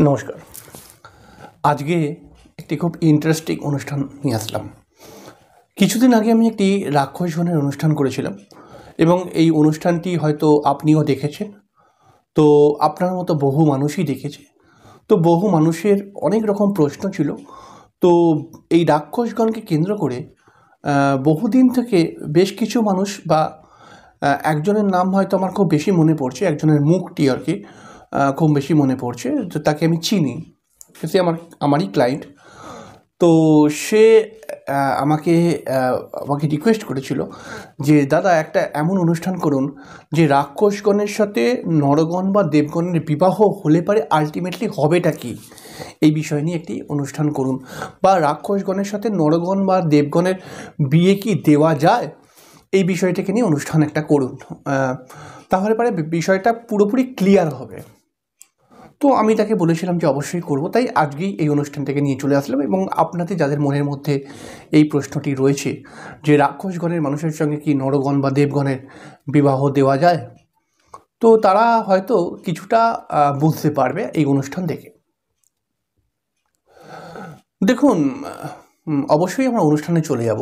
নমস্কার। আজকে একটি খুব ইন্টারেস্টিং অনুষ্ঠান নিয়ে আসলাম। কিছুদিন আগে আমি একটি রাক্ষস গণের অনুষ্ঠান করেছিলাম এবং এই অনুষ্ঠানটি হয়তো আপনিও দেখেছেন। তো আপনার মতো বহু মানুষই দেখেছে। তো বহু মানুষের অনেক রকম প্রশ্ন ছিল। তো এই রাক্ষসগণকে কেন্দ্র করে বহুদিন থেকে বেশ কিছু মানুষ বা একজনের নাম হয়তো আমার খুব বেশি মনে পড়ছে, একজনের মুখটি আর কি খুব বেশি মনে পড়ছে, তো তাকে আমি চিনি, সে আমারই ক্লায়েন্ট। তো সে আমাকে আমাকে রিকোয়েস্ট করেছিল যে দাদা একটা এমন অনুষ্ঠান করুন যে রাক্ষসগণের সাথে নরগণ বা দেবগণের বিবাহ হলে পারে আলটিমেটলি হবেটা কি, এই বিষয় নিয়ে একটি অনুষ্ঠান করুন, বা রাক্ষসগণের সাথে নরগণ বা দেবগণের বিয়ে কি দেওয়া যায়, এই বিষয়টাকে নিয়ে অনুষ্ঠান একটা করুন। তাহলে পারে বিষয়টা পুরোপুরি ক্লিয়ার হবে। তো আমি তাকে বলেছিলাম যে অবশ্যই করব, তাই আজকেই এই অনুষ্ঠানটাকে নিয়ে চলে আসলাম। এবং আপনাদের যাদের মনের মধ্যে এই প্রশ্নটি রয়েছে যে রাক্ষসগণের মানুষের সঙ্গে কি নরগণ বা দেবগণের বিবাহ দেওয়া যায়, তো তারা হয়তো কিছুটা বুঝতে পারবে এই অনুষ্ঠান দেখে। দেখুন, অবশ্যই আমরা অনুষ্ঠানে চলে যাব।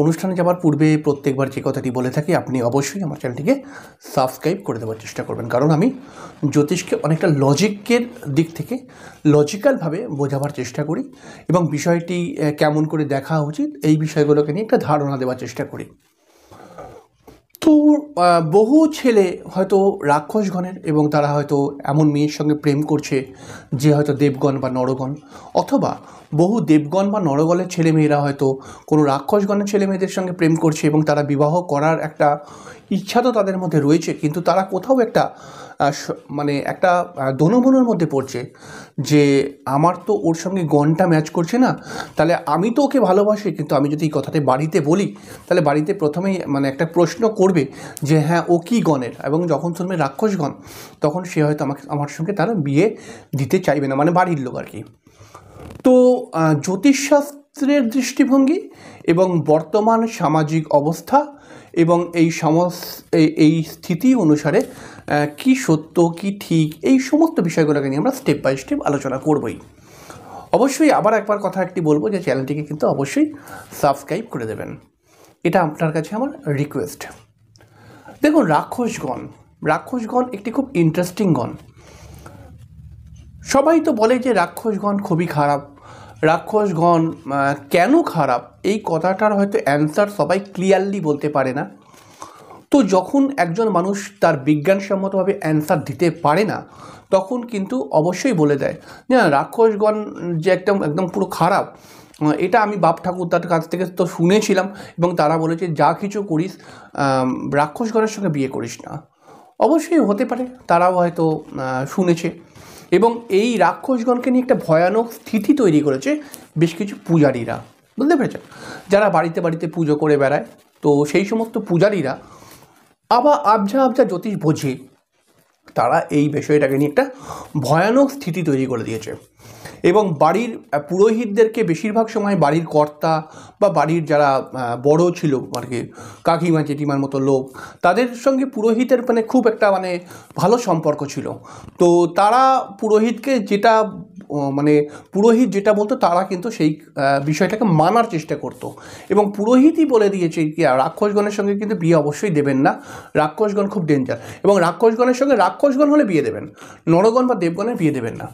অনুষ্ঠানে যাওয়ার পূর্বে প্রত্যেকবার যে কথাটি বলে থাকি, আপনি অবশ্যই আমার চ্যানেলটিকে সাবস্ক্রাইব করে দেওয়ার চেষ্টা করবেন, কারণ আমি জ্যোতিষকে অনেকটা লজিকের দিক থেকে লজিক্যালভাবে বোঝাবার চেষ্টা করি এবং বিষয়টি কেমন করে দেখা উচিত এই বিষয়গুলোকে নিয়ে একটা ধারণা দেওয়ার চেষ্টা করি। তো বহু ছেলে হয়তো রাক্ষসগণের, এবং তারা হয়তো এমন মেয়ের সঙ্গে প্রেম করছে যে হয়তো দেবগণ বা নরগণ, অথবা বহু দেবগণ বা নরগণের ছেলেমেয়েরা হয়তো কোনো রাক্ষসগণের ছেলেমেয়েদের সঙ্গে প্রেম করছে এবং তারা বিবাহ করার একটা ইচ্ছা তো তাদের মধ্যে রয়েছে, কিন্তু তারা কোথাও একটা মানে একটা দোনমনোর মধ্যে পড়ছে যে আমার তো ওর সঙ্গে গণটা ম্যাচ করছে না, তাহলে আমি তো ওকে ভালোবাসি, কিন্তু আমি যদি এই কথাটা বাড়িতে বলি তাহলে বাড়িতে প্রথমেই মানে একটা প্রশ্ন করবে যে হ্যাঁ ও কী গণের, এবং যখন শুনবে রাক্ষসগণ তখন সে হয়তো আমার সঙ্গে তারা বিয়ে দিতে চাইবে না, মানে বাড়ির লোক আর কি। তো জ্যোতিষশাস্ত্রের দৃষ্টিভঙ্গি এবং বর্তমান সামাজিক অবস্থা এবং এই স্থিতি অনুসারে কি সত্য কি ঠিক, এই সমস্ত বিষয়গুলোকে নিয়ে আমরা স্টেপ বাই স্টেপ আলোচনা করবই। অবশ্যই আবার একবার কথা একটি বলবো যে চ্যানেলটিকে কিন্তু অবশ্যই সাবস্ক্রাইব করে দেবেন, এটা আপনার কাছে আমার রিকোয়েস্ট। দেখুন, রাক্ষসগণ একটি খুব ইন্টারেস্টিং গণ। সবাই তো বলে যে রাক্ষসগণ খুবই খারাপ। রাক্ষসগণ কেন খারাপ, এই কথাটার হয়তো অ্যান্সার সবাই ক্লিয়ারলি বলতে পারে না। তো যখন একজন মানুষ তার বিজ্ঞানসম্মতভাবে অ্যান্সার দিতে পারে না, তখন কিন্তু অবশ্যই বলে দেয় যে রাক্ষসগণ যে একদম পুরো খারাপ, এটা আমি বাপ ঠাকুরদার কাছ থেকে তো শুনেছিলাম, এবং তারা বলেছে যা কিছু করিস রাক্ষসগণের সঙ্গে বিয়ে করিস না। অবশ্যই হতে পারে, তারাও হয়তো শুনেছে। এবং এই রাক্ষসগণকে নিয়ে একটা ভয়ানক স্থিতি তৈরি করেছে বেশ কিছু পূজারীরা, বুঝতে পেরেছেন, যারা বাড়িতে বাড়িতে পুজো করে বেড়ায়। তো সেই সমস্ত পূজারীরা আবার আবঝা জ্যোতিষ বোঝে, তারা এই বিষয়টাকে নিয়ে একটা ভয়ানক স্থিতি তৈরি করে দিয়েছে। এবং বাড়ির পুরোহিতদেরকে বেশিরভাগ সময় বাড়ির কর্তা বা বাড়ির যারা বড় ছিল আর কি, কাকিমা জেঠিমার মতো লোক, তাদের সঙ্গে পুরোহিতের মানে খুব একটা মানে ভালো সম্পর্ক ছিল। তো তারা পুরোহিতকে যেটা পুরোহিত যেটা বলতো তারা কিন্তু সেই বিষয়টাকে মানার চেষ্টা করতো। এবং পুরোহিতই বলে দিয়েছে কি রাক্ষসগণের সঙ্গে কিন্তু বিয়ে অবশ্যই দেবেন না, রাক্ষসগণ খুব ডেঞ্জার, এবং রাক্ষসগণের সঙ্গে রাক্ষসগণ হলে বিয়ে দেবেন, নরগণ বা দেবগণের বিয়ে দেবেন না।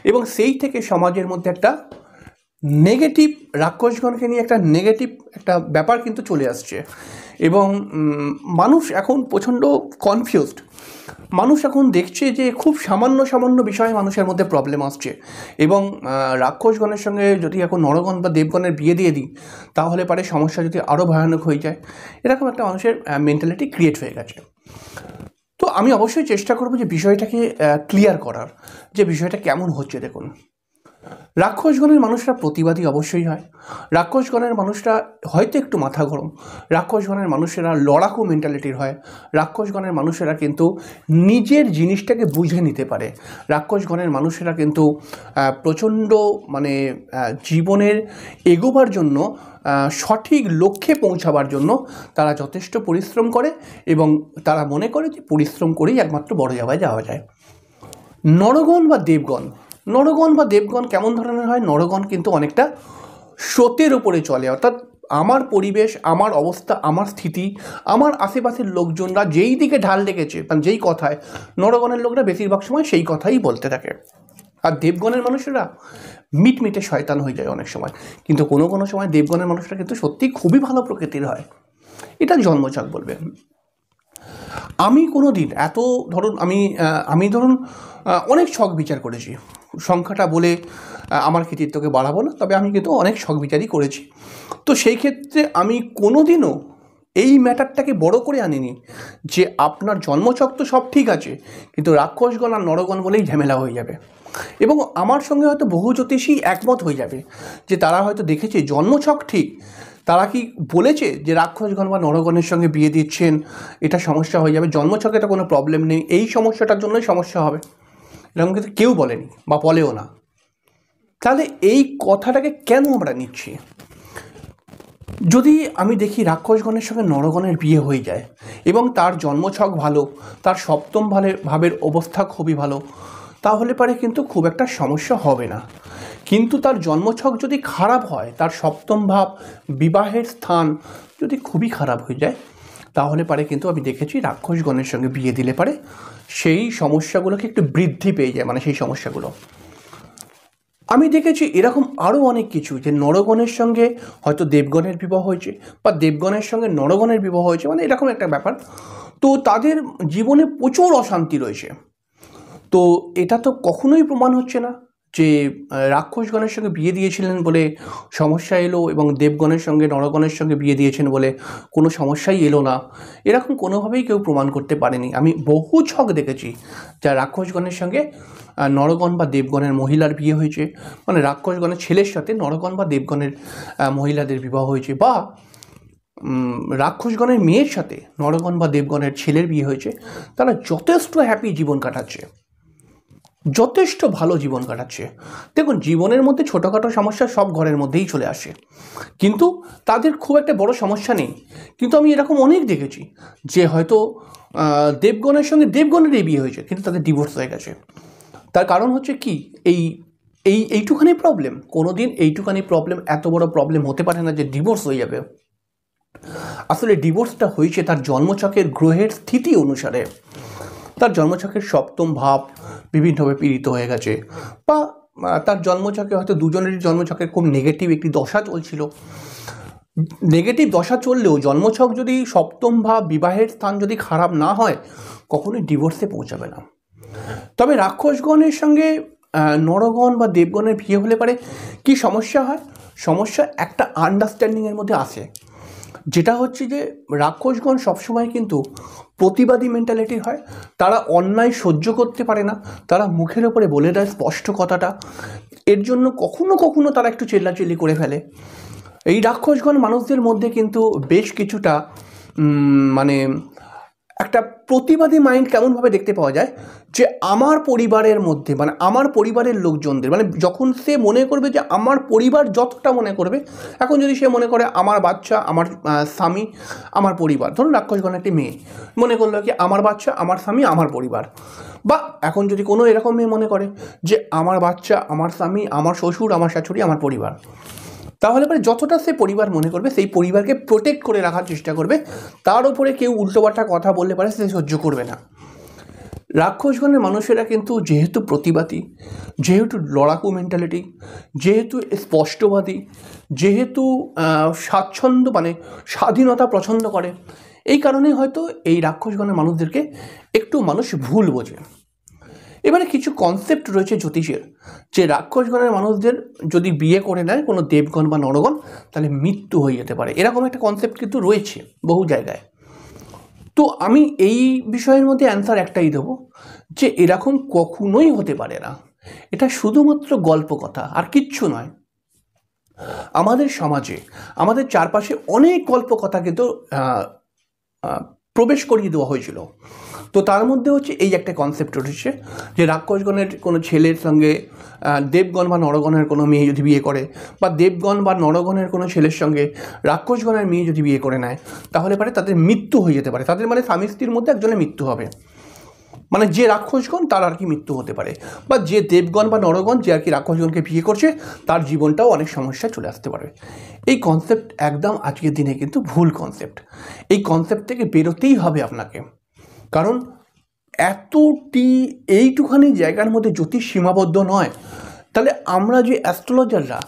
এবং সেই থেকে সমাজের মধ্যে একটা নেগেটিভ, রাক্ষসগণকে নিয়ে একটা নেগেটিভ একটা ব্যাপার কিন্তু চলে আসছে। এবং মানুষ এখন প্রচণ্ড কনফিউজড। মানুষ এখন দেখছে যে খুব সামান্য বিষয়ে মানুষের মধ্যে প্রবলেম আসছে, এবং রাক্ষসগণের সঙ্গে যদি এখন নরগণ বা দেবগণের বিয়ে দিয়ে দিই তাহলে পারে সমস্যা যদি আরও ভয়ানক হয়ে যায়, এরকম একটা মানুষের মেন্টালিটি ক্রিয়েট হয়ে গেছে। তো আমি অবশ্যই চেষ্টা করব যে বিষয়টাকে ক্লিয়ার করার, যে বিষয়টা কেমন হচ্ছে। দেখুন, রাক্ষসগণের মানুষরা প্রতিবাদী অবশ্যই হয়, রাক্ষসগণের মানুষরা হয়তো একটু মাথা গরম, রাক্ষসগণের মানুষেরা লড়াকু মেন্টালিটির হয়, রাক্ষসগণের মানুষেরা কিন্তু নিজের জিনিসটাকে বুঝে নিতে পারে, রাক্ষসগণের মানুষেরা কিন্তু প্রচণ্ড মানে জীবনের এগোবার জন্য, সঠিক লক্ষ্যে পৌঁছাবার জন্য তারা যথেষ্ট পরিশ্রম করে, এবং তারা মনে করে যে পরিশ্রম করেই একমাত্র বড় জায়গায় যাওয়া যায়। নরগণ বা দেবগণ নরগণ বা দেবগণ কেমন ধরনের হয়? নরগণ কিন্তু অনেকটা স্রোতের উপরে চলে, অর্থাৎ আমার পরিবেশ, আমার অবস্থা, আমার স্থিতি, আমার আশেপাশের লোকজনরা যেই দিকে ঢাল লেগেছে, মানে যেই কথায়, নরগণের লোকরা বেশিরভাগ সময় সেই কথাই বলতে থাকে। আর দেবগণের মানুষেরা মিটমিটে শয়তান হয়ে যায় অনেক সময়, কিন্তু কোনো কোনো সময় দেবগণের মানুষরা কিন্তু সত্যিই খুবই ভালো প্রকৃতির হয়। এটা জন্মছক বলবে। আমি কোনো দিন এত ধরুন আমি ধরুন অনেক ছক বিচার করেছি, সংখ্যাটা বলে আমার কৃতিত্বকে বাড়াবো না, তবে আমি কিন্তু অনেক ছক বিচারই করেছি। তো সেই ক্ষেত্রে আমি কোনো দিনও এই ম্যাটারটাকে বড় করে আনিনি যে আপনার জন্মছক তো সব ঠিক আছে, কিন্তু রাক্ষসগণ আর নরগণ বলেই ঝামেলা হয়ে যাবে। এবং আমার সঙ্গে হয়তো বহু জ্যোতিষী একমত হয়ে যাবে যে তারা হয়তো দেখেছে জন্মছক ঠিক, তারা কি বলেছে যে রাক্ষসগণ বা নরগণের সঙ্গে বিয়ে দিচ্ছেন এটা সমস্যা হয়ে যাবে, জন্মছকে এটা কোনো প্রবলেম নেই, এই সমস্যাটার জন্যই সমস্যা হবে, এরকম কিন্তু কেউ বলেনি বা বলেও না। তাহলে এই কথাটাকে কেন আমরা নিচ্ছি? যদি আমি দেখি রাক্ষসগণের সঙ্গে নরগণের বিয়ে হয়ে যায় এবং তার জন্মছক ভালো, তার সপ্তম ভাবের অবস্থা খুবই ভালো, তাহলে পারে কিন্তু খুব একটা সমস্যা হবে না। কিন্তু তার জন্মছক যদি খারাপ হয়, তার সপ্তম ভাব, বিবাহের স্থান যদি খুবই খারাপ হয়ে যায়, তাহলে পারে কিন্তু আমি দেখেছি রাক্ষসগণের সঙ্গে বিয়ে দিলে পারে সেই সমস্যাগুলোকে একটু বৃদ্ধি পেয়ে যায়, মানে সেই সমস্যাগুলো। আমি দেখেছি এরকম আরও অনেক কিছু, যে নরগণের সঙ্গে হয়তো দেবগণের বিবাহ হয়েছে বা দেবগণের সঙ্গে নরগণের বিবাহ হয়েছে, মানে এরকম একটা ব্যাপার। তো তাদের জীবনে প্রচুর অশান্তি রয়েছে। তো এটা তো কখনোই প্রমাণ হচ্ছে না যে রাক্ষসগণের সঙ্গে বিয়ে দিয়েছিলেন বলে সমস্যা এলো এবং দেবগণের সঙ্গে নরগণের সঙ্গে বিয়ে দিয়েছেন বলে কোনো সমস্যাই এলো না, এরকম কোনোভাবেই কেউ প্রমাণ করতে পারেনি। আমি বহু ছক দেখেছি যা রাক্ষসগণের সঙ্গে নরগণ বা দেবগণের মহিলার বিয়ে হয়েছে, মানে রাক্ষসগণের ছেলের সাথে নরগণ বা দেবগণের মহিলাদের বিবাহ হয়েছে, বা রাক্ষসগণের মেয়ের সাথে নরগণ বা দেবগণের ছেলের বিয়ে হয়েছে, তারা যথেষ্ট হ্যাপি জীবন কাটাচ্ছে, যথেষ্ট ভালো জীবন কাটাচ্ছে। দেখুন, জীবনের মধ্যে ছোটোখাটো সমস্যা সব ঘরের মধ্যেই চলে আসে, কিন্তু তাদের খুব একটা বড় সমস্যা নেই। কিন্তু আমি এরকম অনেক দেখেছি যে হয়তো দেবগণের সঙ্গে দেবগণেরই বিয়ে হয়েছে কিন্তু তাদের ডিভোর্স হয়ে গেছে। তার কারণ হচ্ছে কি, এইটুখানি প্রবলেম। কোনো দিন এইটুখানি প্রবলেম এত বড় প্রবলেম হতে পারে না যে ডিভোর্স হয়ে যাবে। আসলে ডিভোর্সটা হয়েছে তার জন্মছকের গ্রহের স্থিতি অনুসারে। তার জন্মছকের সপ্তম ভাব বিভিন্নভাবে পীড়িত হয়ে গেছে, বা তার জন্মছকে হয়তো দুজনেরই জন্মছকের খুব নেগেটিভ একটি দশা চলছিল। নেগেটিভ দশা চললেও জন্মছক যদি সপ্তম ভাব, বিবাহের স্থান যদি খারাপ না হয়, কখনোই ডিভোর্সে পৌঁছাবে না। তবে রাক্ষসগণের সঙ্গে নরগণ বা দেবগণের বিয়ে হলে পারে কি সমস্যা হয়? সমস্যা একটা আন্ডারস্ট্যান্ডিংয়ের মধ্যে আসে, যেটা হচ্ছে যে রাক্ষসগণ সবসময় কিন্তু প্রতিবাদী মেন্টালিটির হয়। তারা অন্যায় সহ্য করতে পারে না, তারা মুখের ওপরে বলে দেয় স্পষ্ট কথাটা, এর জন্য কখনো কখনো তারা একটু চেল্লাচিল্লি করে ফেলে। এই রাক্ষসগণ মানুষদের মধ্যে কিন্তু বেশ কিছুটা মানে একটা প্রতিবাদী মাইন্ড কেমনভাবে দেখতে পাওয়া যায়, যে আমার পরিবারের মধ্যে, মানে আমার পরিবারের লোকজনদের, মানে যখন সে মনে করবে যে আমার পরিবার যতটা মনে করবে, এখন যদি সে মনে করে আমার বাচ্চা, আমার স্বামী, আমার পরিবার, ধরুন রাক্ষসগণ একটি মেয়ে মনে করলো কি আমার বাচ্চা, আমার স্বামী, আমার পরিবার, বা এখন যদি কোনো এরকম মেয়ে মনে করে যে আমার বাচ্চা, আমার স্বামী, আমার শ্বশুর, আমার শাশুড়ি, আমার পরিবার, তাহলে পরে যতটা সে পরিবার মনে করবে, সেই পরিবারকে প্রোটেক্ট করে রাখার চেষ্টা করবে। তার উপরে কেউ উল্টোপাল্টা কথা বললে পারে সে সহ্য করবে না। রাক্ষসগণের মানুষেরা কিন্তু যেহেতু প্রতিবাদী, যেহেতু লড়াকু মেন্টালিটি, যেহেতু স্পষ্টবাদী, যেহেতু স্বাচ্ছন্দ্য মানে স্বাধীনতা পছন্দ করে, এই কারণেই হয়তো এই রাক্ষসগণের মানুষদেরকে একটু মানুষ ভুল বোঝে। এবারে কিছু কনসেপ্ট রয়েছে জ্যোতিষের, যে রাক্ষসগণের মানুষদের যদি বিয়ে করে নেয় কোনো দেবগণ বা নরগণ, তাহলে মৃত্যু হয়ে যেতে পারে, এরকম একটা কনসেপ্ট কিন্তু রয়েছে বহু জায়গায়। তো আমি এই বিষয়ের মধ্যে অ্যান্সার একটাই দেবো, যে এরকম কখনোই হতে পারে না, এটা শুধুমাত্র গল্প কথা আর কিচ্ছু নয়। আমাদের সমাজে, আমাদের চারপাশে অনেক গল্প কথা কিন্তু প্রবেশ করিয়ে দেওয়া হয়েছিল। তো তার মধ্যে হচ্ছে এই একটা কনসেপ্ট রয়েছে, যে রাক্ষসগণের কোনো ছেলের সঙ্গে দেবগণ বা নরগণের কোনো মেয়ে যদি বিয়ে করে, বা দেবগণ বা নরগণের কোনো ছেলের সঙ্গে রাক্ষসগণের মেয়ে যদি বিয়ে করে নেয়, তাহলে পারে তাদের মৃত্যু হয়ে যেতে পারে, তাদের মানে স্বামী স্ত্রীর মধ্যে একজনের মৃত্যু হবে। মানে যে রাক্ষসগণ তার আর কি মৃত্যু হতে পারে, বা যে দেবগণ বা নরগণ যে আর কি রাক্ষসগণকে বিয়ে করছে তার জীবনটাও অনেক সমস্যা চলে আসতে পারে। এই কনসেপ্ট একদম আজকের দিনে কিন্তু ভুল কনসেপ্ট। এই কনসেপ্ট থেকে বেরোতেই হবে আপনাকে, কারণ এইটুখানি জায়গার মধ্যে জ্যোতিষ সীমাবদ্ধ নয়। তাহলে আমরা যে অ্যাস্ট্রোলজাররা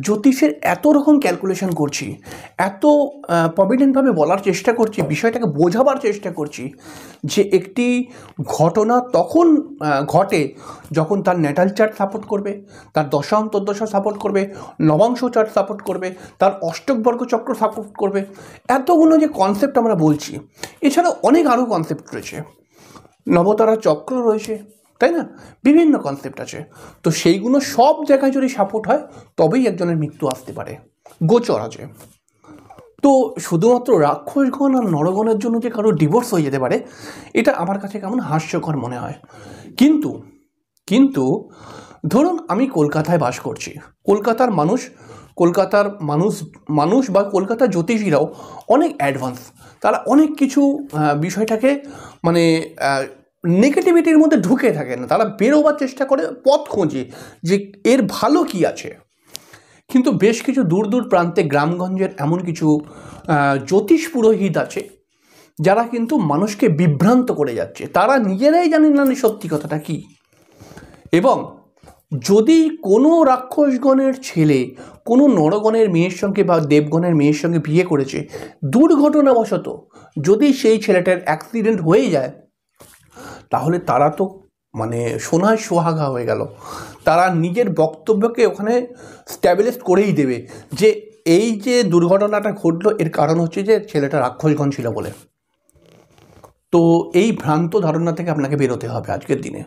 জ্যোতিষের এত রকম ক্যালকুলেশন করছি, এত প্রভিডেন্টভাবে বলার চেষ্টা করছি, বিষয়টাকে বোঝাবার চেষ্টা করছি যে একটি ঘটনা তখন ঘটে যখন তার ন্যাটাল চার্ট সাপোর্ট করবে, তার দশা অন্তর্দশা সাপোর্ট করবে, নবাংশ চার্ট সাপোর্ট করবে, তার অষ্টক বর্গ চক্র সাপোর্ট করবে। এতগুলো যে কনসেপ্ট আমরা বলছি, এছাড়া অনেক আরও কনসেপ্ট রয়েছে, নবতারা চক্র রয়েছে, তাই না? বিভিন্ন কনসেপ্ট আছে। তো সেইগুলো সব জায়গায় যদি সাপোর্ট হয় তবেই একজনের মৃত্যু আসতে পারে, গোচর আছে। তো শুধুমাত্র রাক্ষসগণ আর নরগণের জন্য যে কারো ডিভোর্স হয়ে যেতে পারে, এটা আমার কাছে কেমন হাস্যকর মনে হয়। কিন্তু ধরুন আমি কলকাতায় বাস করছি, কলকাতার মানুষ বা কলকাতার জ্যোতিষীরাও অনেক অ্যাডভান্স, তারা অনেক কিছু বিষয়টাকে মানে নেগেটিভিটির মধ্যে ঢুকে থাকে না, তারা বেরোবার চেষ্টা করে, পথ খোঁজে যে এর ভালো কি আছে। কিন্তু বেশ কিছু দূর দূর প্রান্তে গ্রামগঞ্জের এমন কিছু জ্যোতিষ পুরোহিত আছে যারা কিন্তু মানুষকে বিভ্রান্ত করে যাচ্ছে, তারা নিজেরাই জানেন না সত্যি কথাটা কি। এবং যদি কোনো রাক্ষসগণের ছেলে কোনো নরগণের মেয়ের সঙ্গে বা দেবগণের মেয়ের সঙ্গে বিয়ে করেছে, দুর্ঘটনাবশত যদি সেই ছেলেটার অ্যাক্সিডেন্ট হয়ে যায়, তাহলে তারা তো মানে সোনায় সোহাগা হয়ে গেল। তারা নিজের বক্তব্যকে ওখানে স্ট্যাবলিশ করেই দেবে যে এই যে দুর্ঘটনাটা ঘটলো এর কারণ হচ্ছে যে ছেলেটা রাক্ষসগণ ছিল বলে। তো এই ভ্রান্ত ধারণা থেকে আপনাকে বেরোতে হবে আজকের দিনে।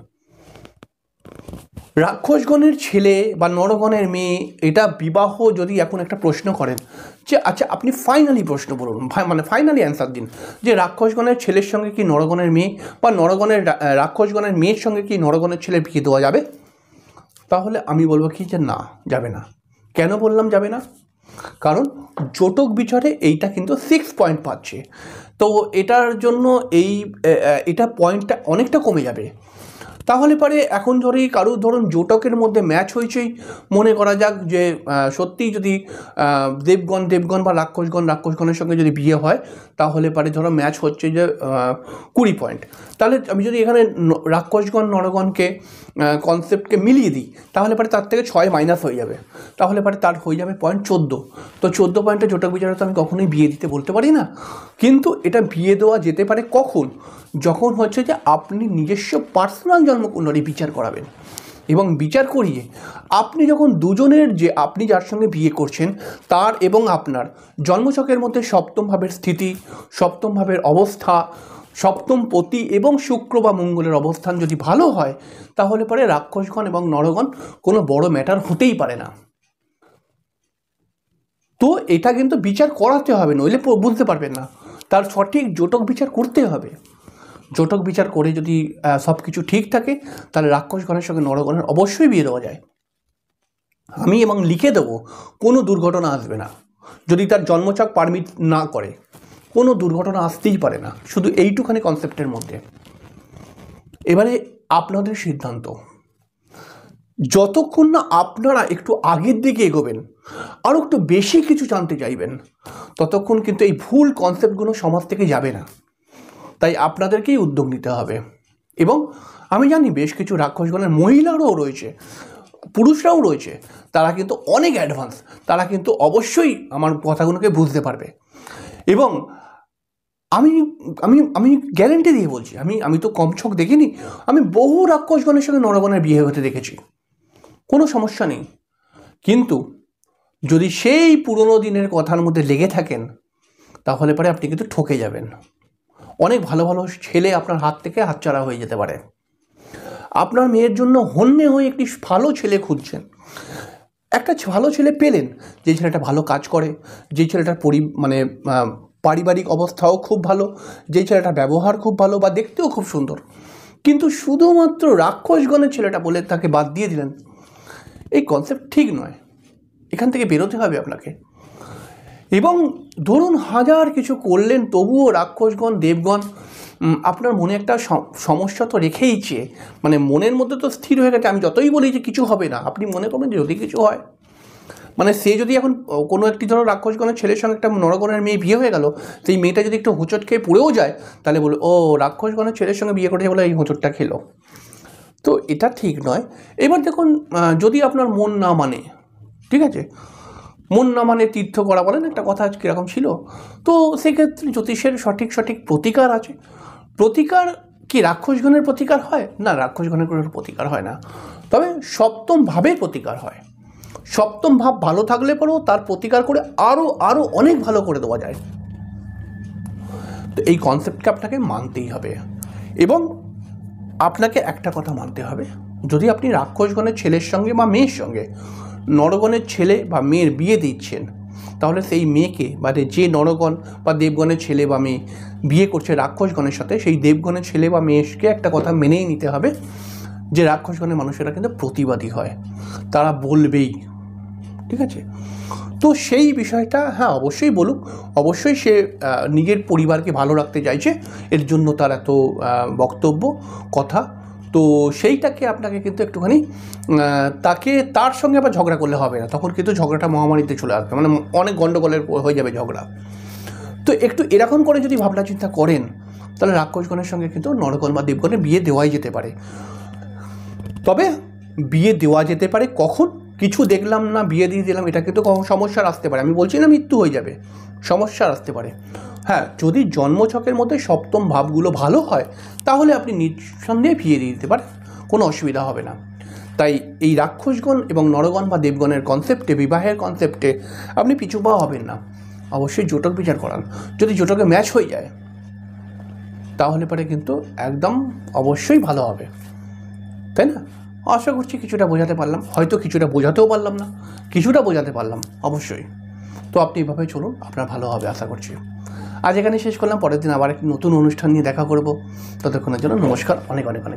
রাক্ষসগণের ছেলে বা নরগণের মেয়ে, এটা বিবাহ যদি এখন একটা প্রশ্ন করেন যে আচ্ছা আপনি ফাইনালি প্রশ্ন বলুন, মানে ফাইনালি অ্যান্সার দিন যে রাক্ষসগণের ছেলের সঙ্গে কি নরগণের মেয়ে বা রাক্ষসগণের মেয়ের সঙ্গে কি নরগণের ছেলে বিয়ে দেওয়া যাবে? তাহলে আমি বলবো কি যে না, যাবে না। কেন বললাম যাবে না? কারণ জোটক বিচারে এইটা কিন্তু 6 পয়েন্ট পাচ্ছে, তো এটার জন্য এটা পয়েন্টটা অনেকটা কমে যাবে। তাহলে পরে এখন ধরুন জোটকের মধ্যে ম্যাচ হয়েছেই, মনে করা যাক যে সত্যিই যদি দেবগণ বা রাক্ষসগণের সঙ্গে যদি বিয়ে হয়, তাহলে পরে ধরো ম্যাচ হচ্ছে যে 20 পয়েন্ট। তাহলে আমি যদি এখানে রাক্ষসগণ নরগণকে কনসেপ্টকে মিলিয়ে দিই, তাহলে পরে তার থেকে 6 মাইনাস হয়ে যাবে, তাহলে পরে তার হয়ে যাবে পয়েন্ট 14। তো 14 পয়েন্টে জোটক বিচারে তো আমি কখনোই বিয়ে দিতে বলতে পারি না। কিন্তু এটা বিয়ে দেওয়া যেতে পারে কখন? যখন হচ্ছে যে আপনি নিজস্ব পার্সোনাল জন্মকুণ্ডলী বিচার করাবেন, এবং বিচার করিয়ে আপনি যখন দুজনের, যে আপনি যার সঙ্গে বিয়ে করছেন তার এবং আপনার জন্মছকের মধ্যে সপ্তম ভাবের স্থিতি, সপ্তম ভাবের অবস্থা, সপ্তম পতি এবং শুক্র বা মঙ্গলের অবস্থান যদি ভালো হয়, তাহলে পরে রাক্ষসগণ এবং নরগণ কোনো বড় ম্যাটার হতেই পারে না। তো এটা কিন্তু বিচার করাতে হবে, নইলে বুঝতে পারবেন না। তার সঠিক জোটক বিচার করতে হবে। জোটক বিচার করে যদি সব কিছু ঠিক থাকে, তাহলে রাক্ষসগণের সঙ্গে নরগণের অবশ্যই বিয়ে দেওয়া যায়। আমি এবং লিখে দেবো কোনো দুর্ঘটনা আসবে না, যদি তার জন্মছক পারমিট না করে কোনো দুর্ঘটনা আসতেই পারে না, শুধু এইটুখানি কনসেপ্টের মধ্যে। এবারে আপনাদের সিদ্ধান্ত, যতক্ষণ না আপনারা একটু আগের দিকে এগোবেন, আরও একটু বেশি কিছু জানতে চাইবেন, ততক্ষণ কিন্তু এই ভুল কনসেপ্টগুলো সমাজ থেকে যাবে না। তাই আপনাদেরকেই উদ্যোগ নিতে হবে। এবং আমি জানি বেশ কিছু রাক্ষসগণের মহিলারাও রয়েছে, পুরুষরাও রয়েছে, তারা কিন্তু অনেক অ্যাডভান্স, তারা কিন্তু অবশ্যই আমার কথাগুলোকে বুঝতে পারবে। এবং আমি আমি আমি গ্যারেন্টি দিয়ে বলছি, আমি তো কম ছক দেখিনি, আমি বহু রাক্ষসগণের সঙ্গে নরগণের বিয়ে হতে দেখেছি, কোনো সমস্যা নেই। কিন্তু যদি সেই পুরনো দিনের কথার মধ্যে লেগে থাকেন, তাহলে পরে আপনি কিন্তু ঠকে যাবেন। অনেক ভালো ভালো ছেলে আপনার হাত থেকে হাতছাড়া হয়ে যেতে পারে। আপনার মেয়ের জন্য হন্যে হয়ে একটি ভালো ছেলে খুঁজছেন, একটা ভালো ছেলে পেলেন, যে ছেলেটা ভালো কাজ করে, যে ছেলেটার পারিবারিক অবস্থাও খুব ভালো, যে ছেলেটার ব্যবহার খুব ভালো বা দেখতেও খুব সুন্দর, কিন্তু শুধুমাত্র রাক্ষসগণের ছেলেটা বলে তাকে বাদ দিয়ে দিলেন। এই কনসেপ্ট ঠিক নয়, এখান থেকে বেরোতে হবে আপনাকে। এবং ধরুন হাজার কিছু করলেন, তবুও রাক্ষসগণ দেবগণ আপনার মনে একটা সমস্যা তো রেখেইছে, মানে মনের মধ্যে তো স্থির হয়ে গেছে, আমি যতই বলি যে কিছু হবে না, আপনি মনে করবেন যে যদি কিছু হয়, মানে সে যদি এখন কোনো একটি ধরো রাক্ষসগণের ছেলের সঙ্গে একটা নরগণের মেয়ে বিয়ে হয়ে গেল, সেই মেয়েটা যদি একটু হোঁচট খেয়ে পড়েও যায়, তাহলে বলে ও রাক্ষসগণের ছেলের সঙ্গে বিয়ে করেছে বলে এই হোঁচটটা খেলো। তো এটা ঠিক নয়। এবার দেখুন, যদি আপনার মন না মানে, ঠিক আছে, মন না মানে তীর্থ করা বলেন একটা কথা কীরকম ছিল, তো সেক্ষেত্রে জ্যোতিষের সঠিক সঠিক প্রতিকার আছে। প্রতিকার কি রাক্ষসগণের প্রতিকার হয় না? রাক্ষসগণের কোনো প্রতিকার হয় না, তবে সপ্তম ভাবের প্রতিকার হয়। সপ্তম ভাব ভালো থাকলে পরেও তার প্রতিকার করে আরও আরও অনেক ভালো করে দেওয়া যায়। তো এই কনসেপ্টকে আপনাকে মানতেই হবে। এবং আপনাকে একটা কথা মানতে হবে, যদি আপনি রাক্ষসগণের ছেলের সঙ্গে বা মেয়ের সঙ্গে নরগণের ছেলে বা মেয়ের বিয়ে দিচ্ছেন, তাহলে সেই মেয়েকে বা যে নরগণ বা দেবগণের ছেলে বা মেয়ে বিয়ে করছে রাক্ষসগণের সাথে, সেই দেবগণের ছেলে বা মেয়েকে একটা কথা মেনেই নিতে হবে যে রাক্ষসগণের মানুষেরা কিন্তু প্রতিবাদী হয়, তারা বলবেই, ঠিক আছে। তো সেই বিষয়টা হ্যাঁ অবশ্যই বলুক, অবশ্যই সে নিজের পরিবারকে ভালো রাখতে চাইছে, এর জন্য তার এত বক্তব্য কথা। তো সেইটাকে আপনাকে কিন্তু একটুখানি তার সঙ্গে আবার ঝগড়া করলে হবে না, তখন কিন্তু ঝগড়াটা মহামারীতে চলে আসবে, মানে অনেক গণ্ডগোলের হয়ে যাবে ঝগড়া। তো একটু এরকম করে যদি ভাবনা চিন্তা করেন, তাহলে রাক্ষসগণের সঙ্গে কিন্তু নরগণ বা দেবগণের বিয়ে দেওয়াই যেতে পারে। তবে বিয়ে দেওয়া যেতে পারে কখন? কিছু দেখলাম না বিয়ে দিয়ে দিলাম, এটা কিন্তু সমস্যার আসতে পারে। আমি বলছি না মৃত্যু হয়ে যাবে, সমস্যার আসতে পারে। হ্যাঁ, যদি জন্মছকের মধ্যে সপ্তম ভাবগুলো ভালো হয়, তাহলে আপনি নিঃসন্দেহে বিয়ে দিয়ে দিতে পারেন, কোনো অসুবিধা হবে না। তাই এই রাক্ষসগণ এবং নরগণ বা দেবগণের কনসেপ্টে, বিবাহের কনসেপ্টে আপনি পিছু পা হবেন না। অবশ্যই জোটক বিচার করান, যদি জোটকে ম্যাচ হয়ে যায় তাহলে পরে কিন্তু একদম অবশ্যই ভালো হবে, তাই না? আশা করছি কিছুটা বোঝাতে পারলাম, হয়তো কিছুটা বোঝাতেও পারলাম না, কিছুটা বোঝাতে পারলাম অবশ্যই। তো আপনি এভাবে চলুন, আপনার ভালো হবে আশা করছি। আজ এখানে শেষ করলাম, পরের দিন আবার একটি নতুন অনুষ্ঠান নিয়ে দেখা করব। ততক্ষণের জন্য নমস্কার, অনেক অনেক অনেক।